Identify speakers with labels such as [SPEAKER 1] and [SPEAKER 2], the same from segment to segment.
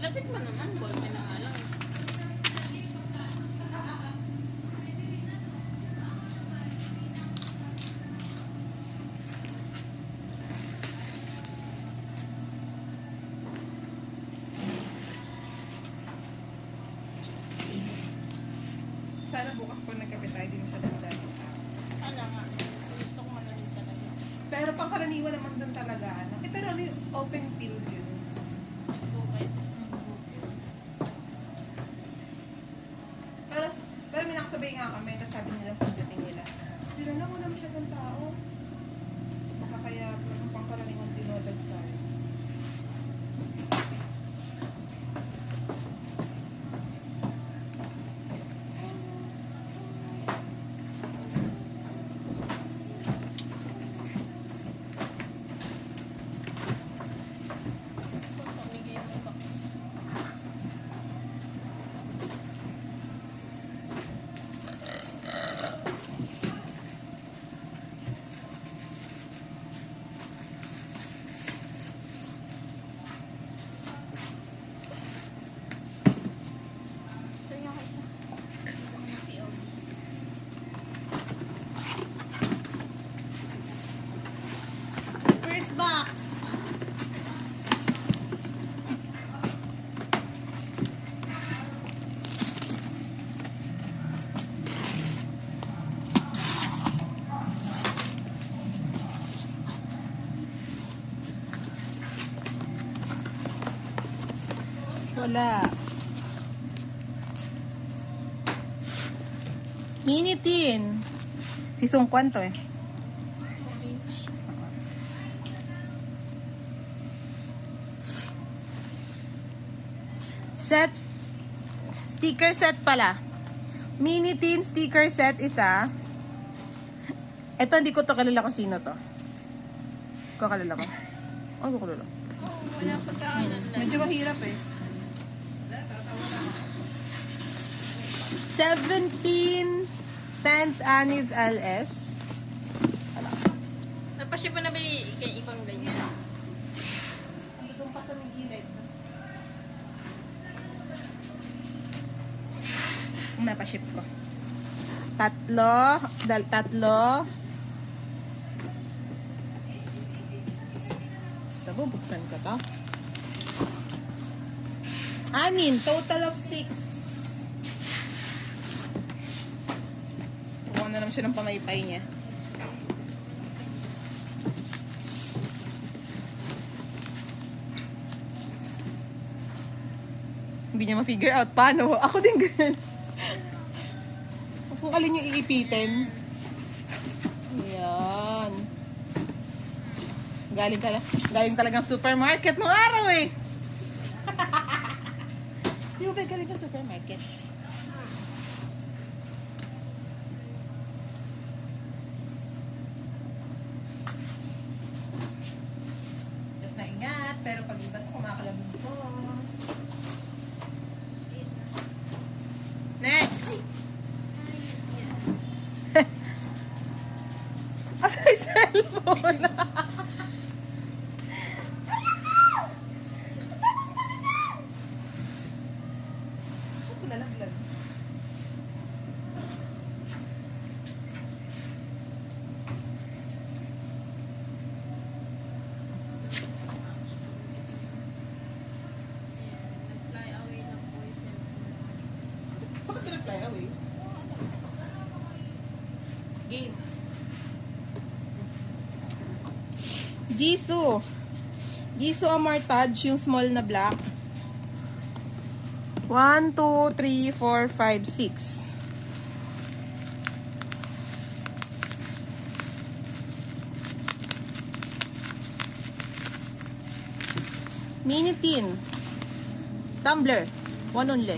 [SPEAKER 1] Lapit mo naman, ballpen na nga lang eh.
[SPEAKER 2] Sana bukas pag nagkape tayo, din siya dumadaan.
[SPEAKER 1] Ano nga, gusto ko malamig talaga.
[SPEAKER 2] Pero pangkaraniwan naman doon talaga. Ano? Eh, pero ano yung open field yun?
[SPEAKER 1] Bukit.
[SPEAKER 2] Pero may nakasabay nga kami, tapos sabi nila pagdating nila. Pero na, wala masyadong tao. Baka kaya pangkaraniwan dinodagsayo.
[SPEAKER 1] Pamigay mo yung box. Ito nga isa. Ito nga si POV.
[SPEAKER 2] First box! Wala. Mini tin. Si Sungkwan to eh.
[SPEAKER 1] Orange.
[SPEAKER 2] Set. Sticker set pala. Mini tin sticker set isa. Ito hindi ko to kalala kung sino to. Ko kalala ko. Ano ko kalala?
[SPEAKER 1] Oo, wala pagkakainan lang.
[SPEAKER 2] Medyo mahirap eh. 17 10th Anniv LS.
[SPEAKER 1] Napasya pa na ba yung ibang ganyan?
[SPEAKER 2] Itong pa sa gilid. Napaship ko. Tatlo. Basta bubuksan ko to. 6. Total of 6. Kuha na lang siya ng pamaypay niya. Hindi niya ma-figure out paano. Ako din ganyan. Kung alin yung iipitin. Ayan. Galing talagang supermarket nung araw eh. Di ba galing ka supermarket? Ingat na ingat, pero pag iba ito kumakalabog ko. Next! Asa yung cellphone? Ako nalaglag.
[SPEAKER 1] Fly away lang po yung cellphone.
[SPEAKER 2] Bakit ka nag-fly away? Game. Jisoo Amartage, yung small na black. 1, 2, 3, 4, 5, 6. Mini tin. Tumbler. 1 only.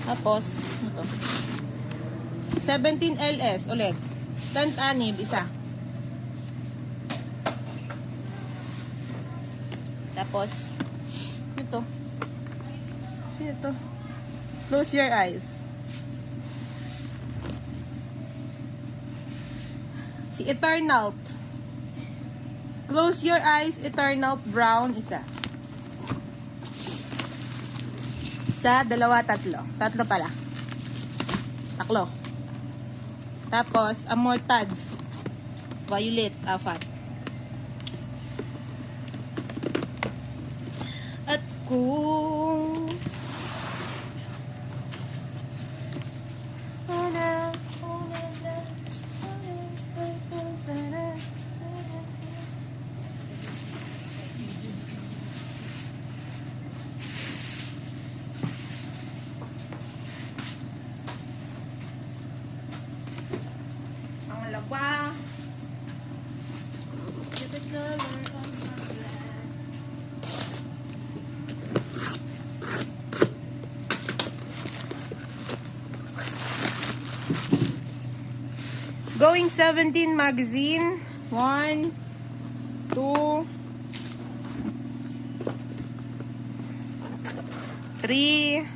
[SPEAKER 2] Tapos, ano to? 17 LS ulit. 10th Anniv, isa. Tapos, ito. Sino ito? Close your eyes. Si Eternal. Close your eyes, Eternal brown, isa. Isa, dalawa, tatlo. Tatlo pala. Taklo. Tapos, Amortads. Violet, 4. At kung ang laba.
[SPEAKER 1] You're the color of my blood.
[SPEAKER 2] Going 17 magazine. 1, 2, 3.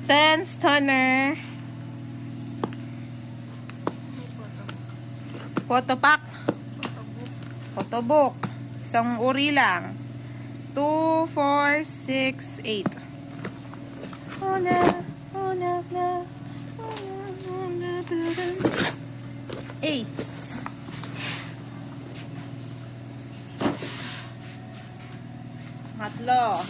[SPEAKER 2] Ten Stunner. Photo pack. Photo book. Isang uri lang. 2, 4, 6, 8. Oh na, oh na, na. Oh na, oh na, na. 8. Tatlo.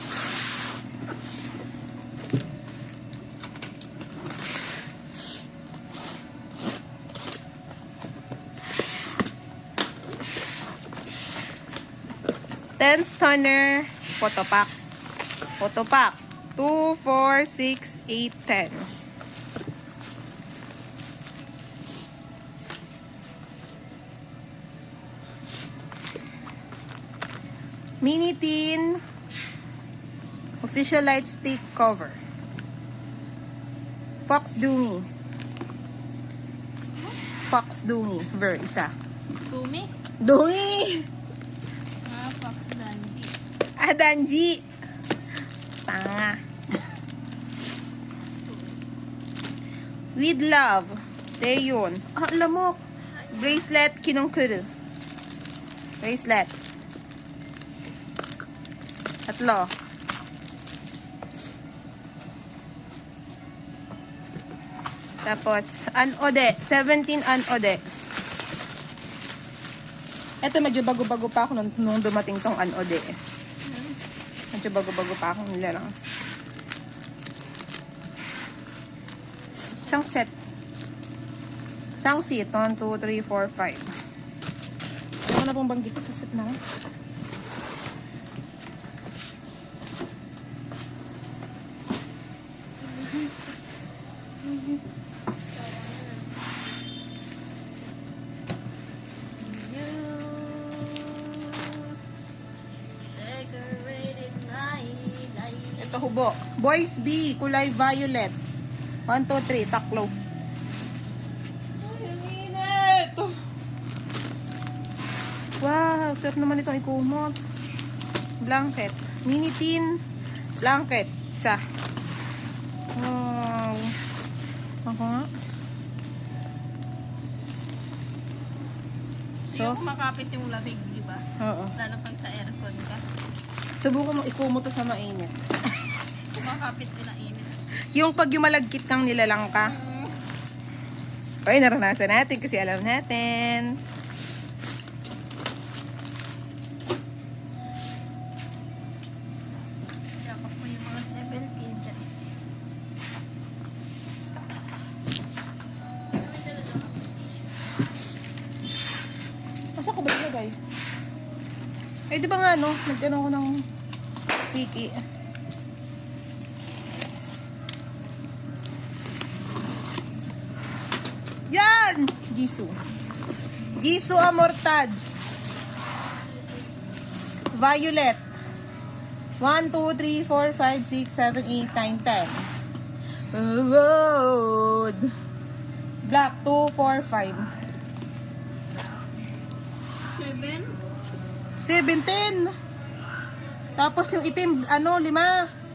[SPEAKER 2] Ten Stunner photo pack. Photo pack. 2, 4, 6, 8, 10. Mini tin official light stick cover. Fox Dungy. Fox Dungy. Ver, isa.
[SPEAKER 1] Sumi?
[SPEAKER 2] Dungy!
[SPEAKER 1] Fuck Dandy.
[SPEAKER 2] Danji. Tanga. With love. Taeyeon. Lamok. Bracelet, Kinongkuru. Bracelet. Tatlo. Tapos, anode. 17 anode. Ito, medyo bago-bago pa ako nung dumating tong anode. Medyo bago-bago pa ako nila lang. Isang set. Isang seat. 1, 2, 3, 4, 5. Ano na pong banggit sa set na? Ito hubo. Boys B, kulay violet. 1, 2, 3, taklo. Ay, ang init! Wow, sarap naman itong ikumot. Blanket. Mini tin blanket. Isa. Wow. Ako nga.
[SPEAKER 1] Hindi
[SPEAKER 2] So,
[SPEAKER 1] ako makapit yung lamig, di ba?
[SPEAKER 2] oo.
[SPEAKER 1] Lalo pag sa aircon ka.
[SPEAKER 2] Subukan mo ikumot to sa mainit.
[SPEAKER 1] Kumakapit din ang init.
[SPEAKER 2] Yung pag yung malagkit kang nilalang ka. Okay, naranasan natin kasi alam natin.
[SPEAKER 1] Dapat mo yung mga 7 inches.
[SPEAKER 2] Masa ko ba ilagay? Eh, di ba nga, no? Nagkaroon ko ng tiki. Yan! Jisoo. Jisoo Amortads. Violet. 1, 2, 3, 4, 5, 6, 7, 8, 9, 10. Road. Black, 2, 4, 5.
[SPEAKER 1] 7?
[SPEAKER 2] 17. Tapos yung itim, 5.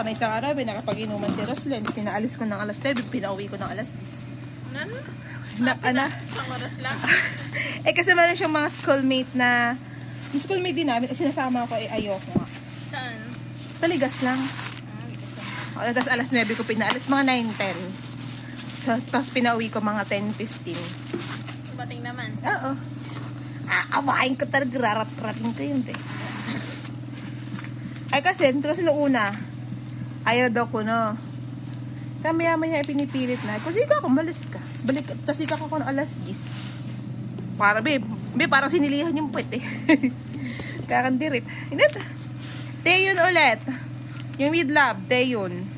[SPEAKER 2] na isang araw, nakapag-inuman si Roslyn. Pinaalis ko ng alas 9, pinauwi ko ng alas 10.
[SPEAKER 1] Ano?
[SPEAKER 2] Anak.
[SPEAKER 1] Isang oras lang.
[SPEAKER 2] Eh kasi meron siyang mga schoolmate na, yung schoolmate din namin, sinasama ko ayoko nga.
[SPEAKER 1] Saan?
[SPEAKER 2] Sa ligas lang.
[SPEAKER 1] Ah,
[SPEAKER 2] Tapos alas 9 ko pinaalis, mga 9:10. So, tapos pinauwi ko mga 10:15.
[SPEAKER 1] bating naman.
[SPEAKER 2] Oo. Aamahin ko talaga, rarat-rating ko yun, te. Ay kasi noong una, ayaw daw ko, no. Sa maya-maya pinipilit na. Kasi ikaw, malis ka. Tapos ikaw ako ng alas 10. Para, babe, parang sinilihan yung puwet, eh. Kakandirit. Init. Teyon ulit. Yung with love, Teyon.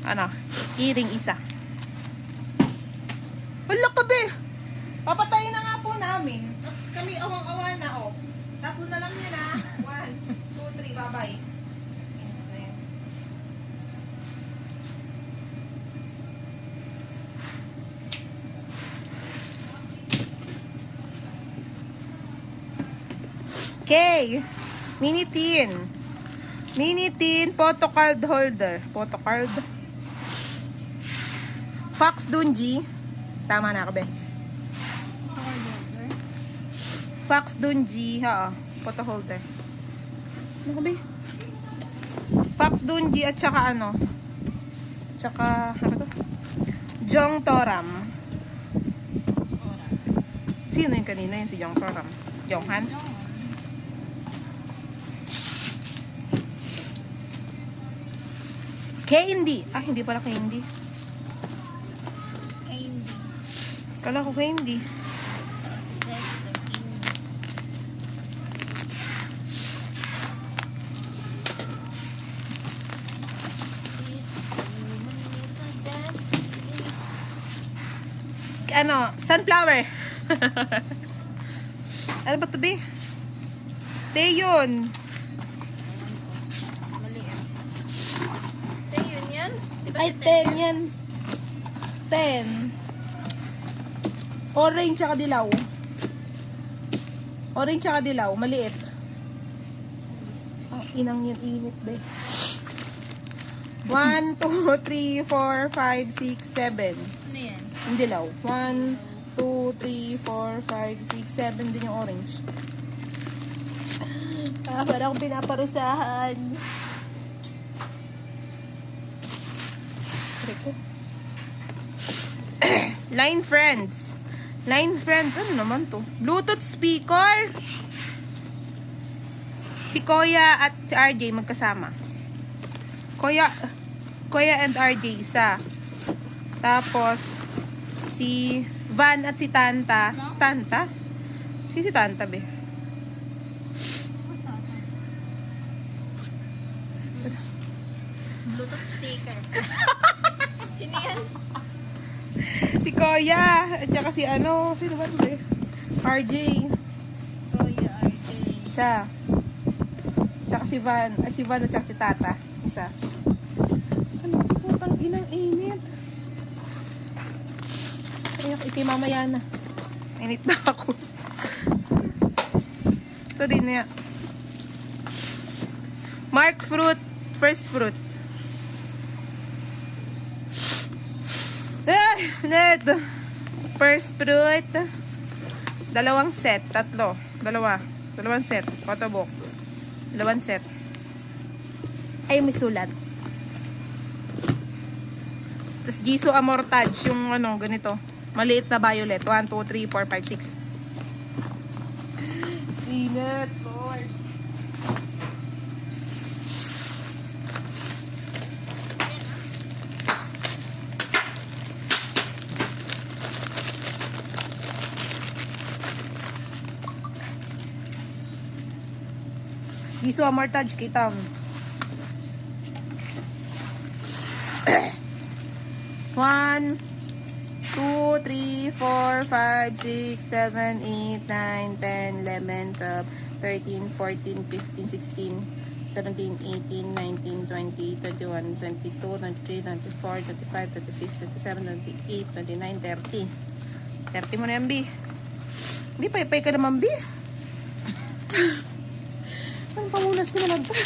[SPEAKER 2] Ano? Earring isa. Wala ka, be. Papatayin na nga po namin. Kami awang-awa na, oh. Tatlo na lang yan, ah. 1, 2, 3, bye-bye. Inis na yan. Okay. Mini tin. Mini tin photocard holder. Photocard. Fox Dunji. Tama na ako, be. Fox Dunji, ha, photo holder. Ano ba? Fox Dunji at saka ano? Tsaka, ano to? Jong Toram. Sino yung kanina? Yun si Jong Toram. Jonghan? Candy. Ah, hindi pala candy.
[SPEAKER 1] Candy.
[SPEAKER 2] Kala ko candy. Ano, sunflower. Ano ba ito, be? Teyon.
[SPEAKER 1] Mali ah. Teyon yan? Diba
[SPEAKER 2] Ay,
[SPEAKER 1] si
[SPEAKER 2] 10 yan. 10. Orange tsaka dilaw. Orange tsaka dilaw. Maliit. Oh, inang yan, init, be. 1, 2, 3, 4, 5, 6, 7.
[SPEAKER 1] Ano yan?
[SPEAKER 2] Yung dilaw. 1, 2, 3, 4, 5, 6, 7 din yung orange. Ah, parang akong pinaparusahan. Line Friends. Line Friends. Ano naman to? Bluetooth speaker. Si Koya at si RJ magkasama. Koya and RJ isa. Tapos si Van at si Tanta.
[SPEAKER 1] No?
[SPEAKER 2] Tanta? Si Tanta, be.
[SPEAKER 1] Bluetooth sticker. Sino yan?
[SPEAKER 2] Si Koya. At saka si ano. Sino ba ito, be? RJ.
[SPEAKER 1] Kuya RJ.
[SPEAKER 2] Isa. Tsaka si Van. Ay, si Van at saka si Tata. Isa. Ano? Putang inang init. Ay, iti mamaya na. Init na ako. Ito din na. Mark fruit. First fruit. Ay, net. First fruit. Dalawang set. Tatlo. Dalawang set. Photobook. Dalawang set. Ay, may sulat. Tapos Jisoo Amortage. Yung ano, ganito. Maliit na violet. 1, 2, 3, 4, 5, 6. Init, Lord. Jisoo Amortage, kita mo. 1, 2, 3, 4, 5, 6, 7, 8, 9, 10, 11, 12, 13, 14, 15, 16, 17, 18, 19, 20, 21, 22, 23, 24, 25, 26, 27, 28, 29, 30. 30 mo na yan, B. Hindi, paypay ka naman, B. Ang pangunas ko naman pa.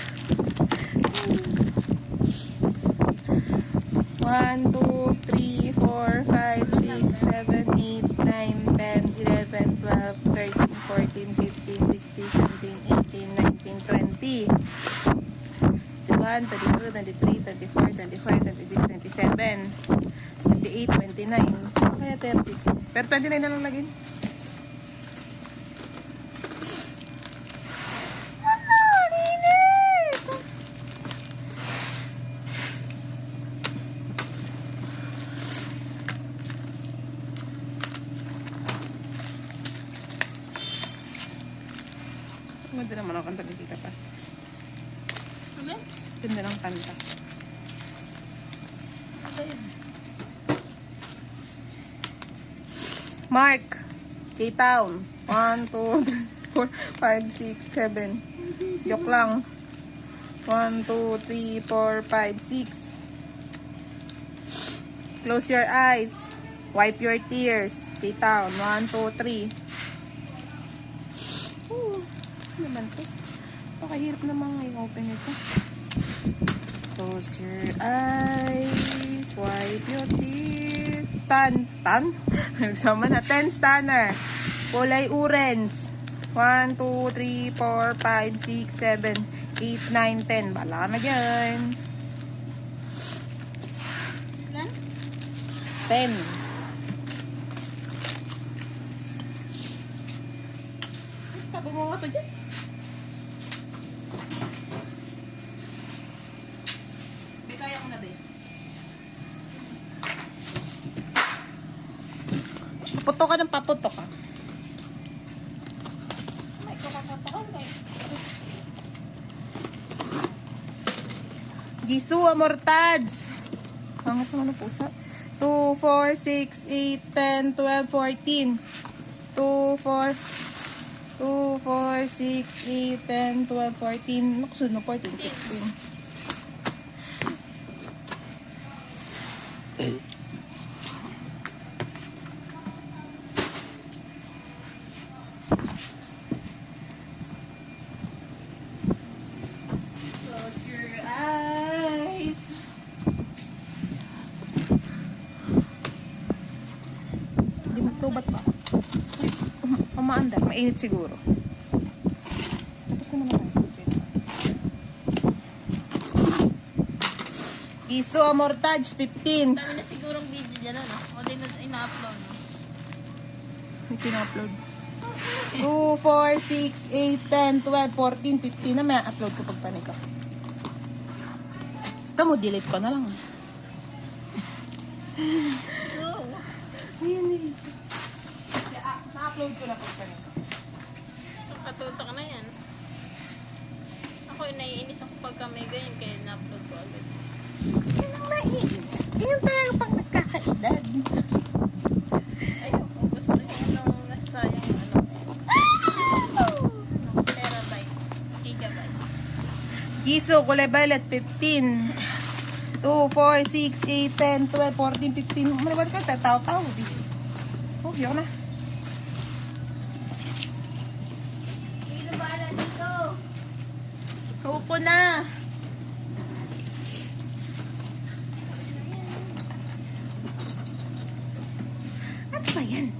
[SPEAKER 2] 1, 2, 3, 4, 5, 6, 7, 8, 9, 10, 11, 12, 13, 14, 15, 16, 17, 18, 19, 20. 21, 22, 23, 24, 25, 26, 27, 28, 29. Kaya 30. Pero 29 na lang lagin. Ganda naman ang kanta ni Tita Paz.
[SPEAKER 1] Ano?
[SPEAKER 2] Ganda ng kanta.
[SPEAKER 1] Ano yun?
[SPEAKER 2] Mark. K-Town. 1, 2, 3, 4, 5, 6, 7. Joke lang. 1, 2, 3, 4, 5, 6. Close your eyes. Wipe your tears. K-Town. 1, 2, 3. Naman to. Pakahirap namang i-open ito. Close your eyes. Wipe your tears. Tan. Nagsama na. 10 stunner. Kulay orange. 1, 2, 3, 4, 5, 6, 7, 8, 9, 10. Bala ka na dyan.
[SPEAKER 1] Ilan?
[SPEAKER 2] 10. Tabi mo nga ito dyan. Kaya ko na din. Paputo ka ng paputo ka.
[SPEAKER 1] May kakakatakan kayo.
[SPEAKER 2] Gisu Amortads. Pangat naman ang pusa. 2, 4, 6, 8, 10, 12, 14. 2, 4, 6, 8, 10, 12, 14. Naksunod na 14, 16. Close your eyes. Hindi magtubat pa. Umaandar. Mainit siguro. Tapos naman naman. Iso Amortage 15.
[SPEAKER 1] Dami na sigurong video dyan, ano? O din na ina-upload, no?
[SPEAKER 2] May pina-upload. 2, 4, 6, 8, 10, 12, 14, 15 na may upload ko pag panik ako. Basta mo, delete ko na lang.
[SPEAKER 1] Go!
[SPEAKER 2] Ayan eh. Na-upload ko na pag panik ako.
[SPEAKER 1] Nakatutok na yan. Ako, naiinis ako pagka may ganyan, kaya na-upload ko agad.
[SPEAKER 2] Yan ang naiinis. Yan talaga pang nagkakaedad.
[SPEAKER 1] Ay, ako gusto yung nung nasasayang yung ano. Nung terabyte. Gigabyte.
[SPEAKER 2] Giso, kulay violet, 15. 2, 4, 6, 8, 10, 12, 14, 15. Malabad ka, tataw-taw. Oh, yun na.
[SPEAKER 1] Hindi na bahala dito.
[SPEAKER 2] Upo na. Ano ba yan?